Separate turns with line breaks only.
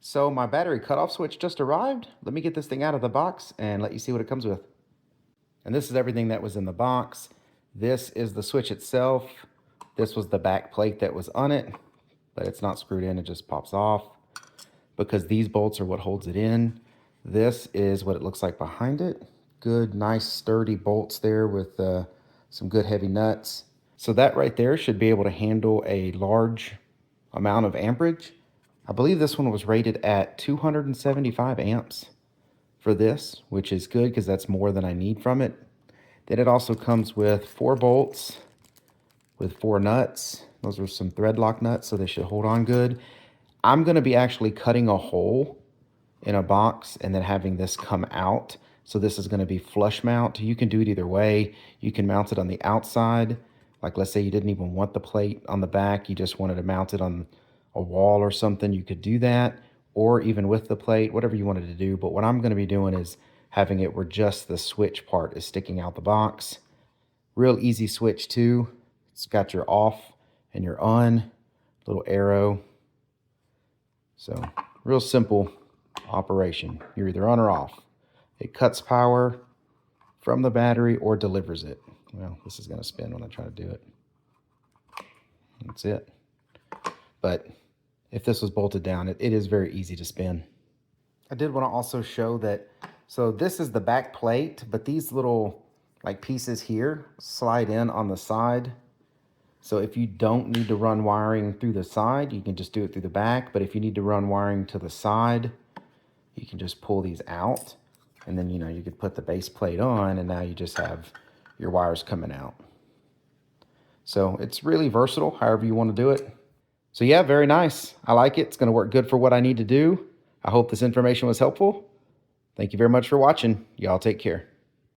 So my battery cutoff switch just arrived. Let me get this thing out of the box and let you see what it comes with. And this is everything that was in the box. This is the switch itself. This was the back plate that was on it, but it's not screwed in, it just pops off because these bolts are what holds it in. This is what it looks like behind it. Good, nice, sturdy bolts there with some good heavy nuts. So that right there should be able to handle a large amount of amperage. I believe this one was rated at 275 amps for this, which is good because that's more than I need from it. Then it also comes with 4 bolts with 4 nuts. Those are some thread lock nuts, so they should hold on good. I'm going to be actually cutting a hole in a box and then having this come out. So this is going to be flush mount. You can do it either way. You can mount it on the outside. Like let's say you didn't even want the plate on the back. You just wanted to mount it on a wall or something. You could do that, or even with the plate, whatever you wanted to do. But what I'm going to be doing is having it where just the switch part is sticking out the box. Real easy switch too. It's got your off and your on, little arrow. So real simple operation. You're either on or off. It cuts power from the battery or delivers it. Well, this is going to spin when I try to do it. That's it. But if this was bolted down, it is very easy to spin. I did want to also show that, so this is the back plate, but these little like pieces here slide in on the side. So if you don't need to run wiring through the side, you can just do it through the back. But if you need to run wiring to the side, you can just pull these out. And then, you could put the base plate on and now you just have your wires coming out. So it's really versatile, however you want to do it. So yeah, very nice. I like it. It's going to work good for what I need to do. I hope this information was helpful. Thank you very much for watching. Y'all take care.